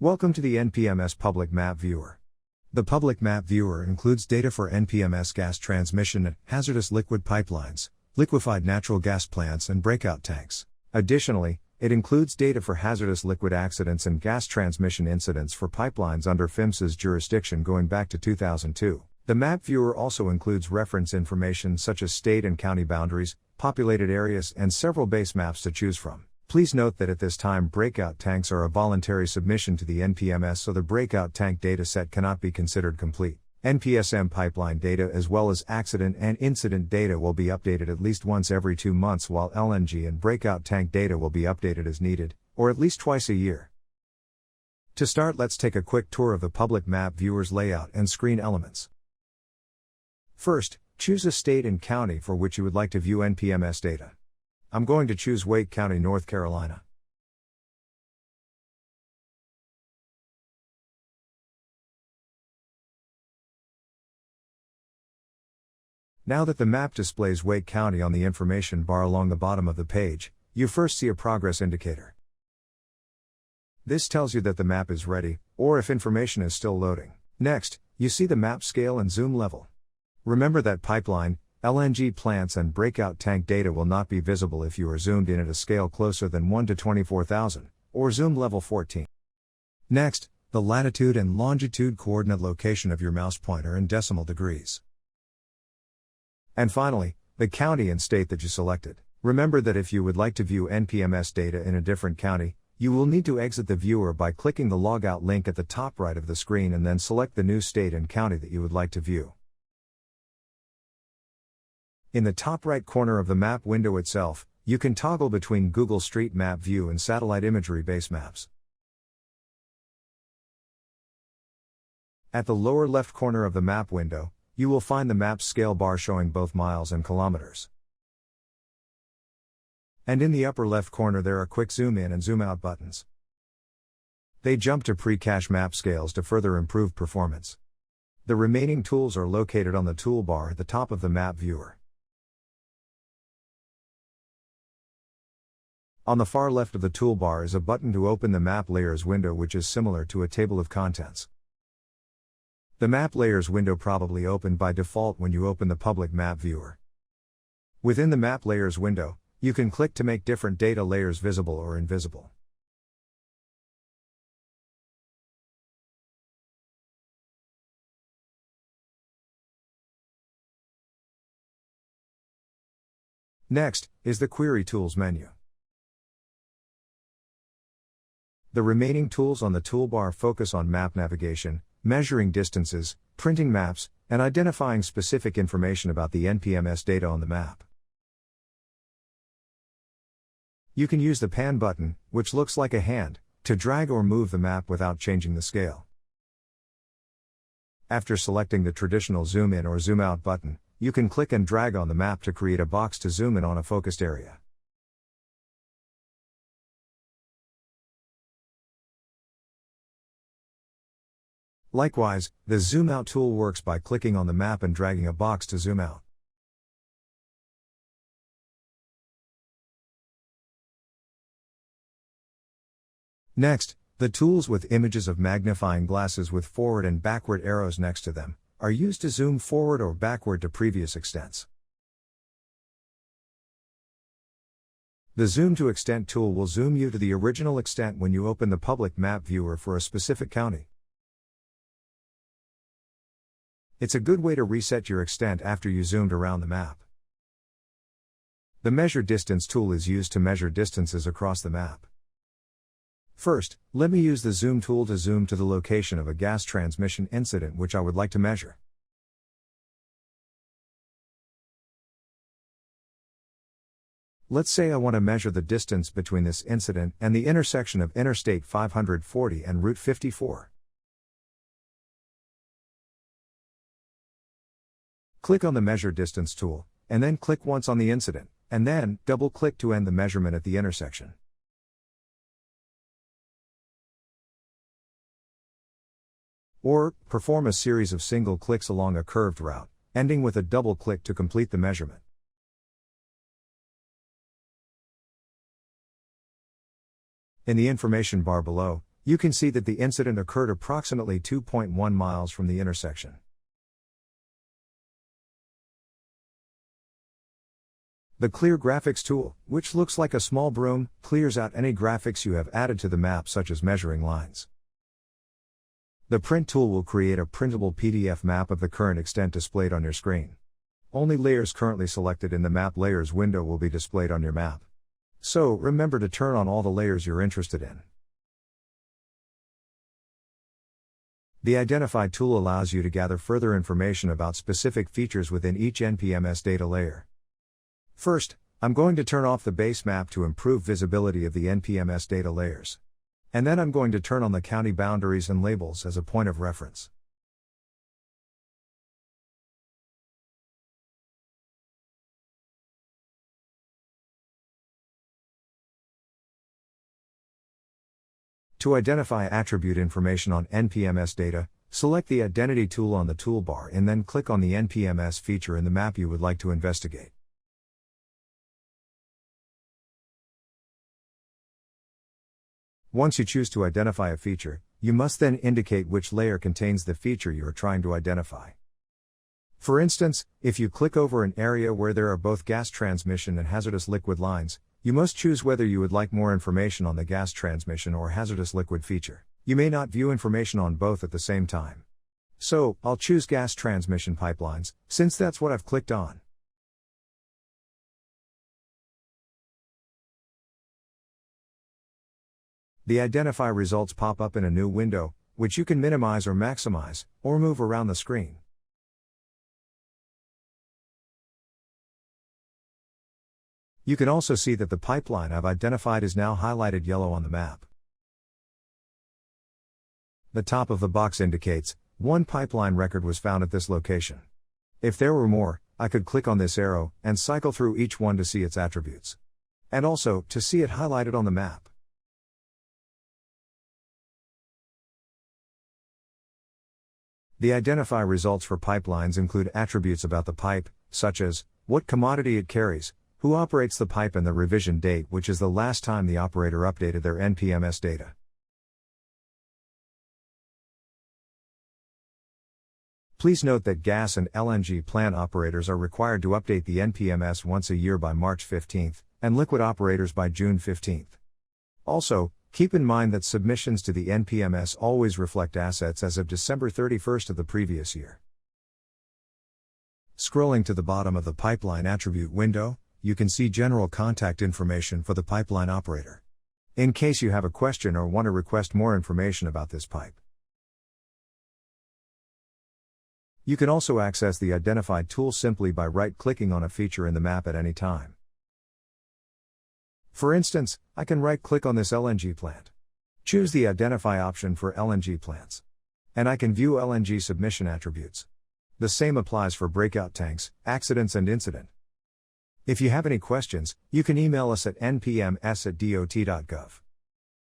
Welcome to the NPMS Public Map Viewer. The Public Map Viewer includes data for NPMS gas transmission at hazardous liquid pipelines, liquefied natural gas plants and breakout tanks. Additionally, it includes data for hazardous liquid accidents and gas transmission incidents for pipelines under PHMSA's jurisdiction going back to 2002. The Map Viewer also includes reference information such as state and county boundaries, populated areas and several base maps to choose from. Please note that at this time breakout tanks are a voluntary submission to the NPMS, so the breakout tank dataset cannot be considered complete. NPSM pipeline data as well as accident and incident data will be updated at least once every 2 months, while LNG and breakout tank data will be updated as needed, or at least twice a year. To start, let's take a quick tour of the Public Map Viewer's layout and screen elements. First, choose a state and county for which you would like to view NPMS data. I'm going to choose Wake County, North Carolina. Now that the map displays Wake County on the information bar along the bottom of the page, you first see a progress indicator. This tells you that the map is ready, or if information is still loading. Next, you see the map scale and zoom level. Remember that pipeline, LNG plants and breakout tank data will not be visible if you are zoomed in at a scale closer than 1 to 24,000, or zoom level 14. Next, the latitude and longitude coordinate location of your mouse pointer in decimal degrees. And finally, the county and state that you selected. Remember that if you would like to view NPMS data in a different county, you will need to exit the viewer by clicking the logout link at the top right of the screen and then select the new state and county that you would like to view. In the top right corner of the map window itself, you can toggle between Google Street Map View and satellite imagery base maps. At the lower left corner of the map window, you will find the map scale bar showing both miles and kilometers. And in the upper left corner there are quick zoom in and zoom out buttons. They jump to pre-cache map scales to further improve performance. The remaining tools are located on the toolbar at the top of the map viewer. On the far left of the toolbar is a button to open the Map Layers window, which is similar to a table of contents. The Map Layers window probably opened by default when you open the Public Map Viewer. Within the Map Layers window, you can click to make different data layers visible or invisible. Next is the Query Tools menu. The remaining tools on the toolbar focus on map navigation, measuring distances, printing maps, and identifying specific information about the NPMS data on the map. You can use the pan button, which looks like a hand, to drag or move the map without changing the scale. After selecting the traditional zoom in or zoom out button, you can click and drag on the map to create a box to zoom in on a focused area. Likewise, the Zoom Out tool works by clicking on the map and dragging a box to zoom out. Next, the tools with images of magnifying glasses with forward and backward arrows next to them are used to zoom forward or backward to previous extents. The Zoom to Extent tool will zoom you to the original extent when you open the Public Map Viewer for a specific county. It's a good way to reset your extent after you zoomed around the map. The Measure Distance tool is used to measure distances across the map. First, let me use the Zoom tool to zoom to the location of a gas transmission incident which I would like to measure. Let's say I want to measure the distance between this incident and the intersection of Interstate 540 and Route 54. Click on the Measure Distance tool, and then click once on the incident, and then double-click to end the measurement at the intersection. Or, perform a series of single clicks along a curved route, ending with a double-click to complete the measurement. In the information bar below, You can see that the incident occurred approximately 2.1 miles from the intersection. The Clear Graphics tool, which looks like a small broom, clears out any graphics you have added to the map, such as measuring lines. The Print tool will create a printable PDF map of the current extent displayed on your screen. Only layers currently selected in the Map Layers window will be displayed on your map. So, remember to turn on all the layers you're interested in. The Identify tool allows you to gather further information about specific features within each NPMS data layer. First, I'm going to turn off the base map to improve visibility of the NPMS data layers. And then I'm going to turn on the county boundaries and labels as a point of reference. To identify attribute information on NPMS data, select the Identity tool on the toolbar and then click on the NPMS feature in the map you would like to investigate. Once you choose to identify a feature, you must then indicate which layer contains the feature you are trying to identify. For instance, if you click over an area where there are both gas transmission and hazardous liquid lines, you must choose whether you would like more information on the gas transmission or hazardous liquid feature. You may not view information on both at the same time. So, I'll choose gas transmission pipelines, since that's what I've clicked on. The Identify results pop up in a new window, which you can minimize or maximize, or move around the screen. You can also see that the pipeline I've identified is now highlighted yellow on the map. The top of the box indicates, one pipeline record was found at this location. If there were more, I could click on this arrow, and cycle through each one to see its attributes. And also, to see it highlighted on the map. The Identify results for pipelines include attributes about the pipe, such as, what commodity it carries, who operates the pipe and the revision date, which is the last time the operator updated their NPMS data. Please note that gas and LNG plant operators are required to update the NPMS once a year by March 15, and liquid operators by June 15. Also, keep in mind that submissions to the NPMS always reflect assets as of December 31 of the previous year. Scrolling to the bottom of the pipeline attribute window, you can see general contact information for the pipeline operator. In case you have a question or want to request more information about this pipe. You can also access the Identify tool simply by right-clicking on a feature in the map at any time. For instance, I can right-click on this LNG plant. Choose the Identify option for LNG plants. And I can view LNG submission attributes. The same applies for breakout tanks, accidents and incident. If you have any questions, you can email us at npms@dot.gov.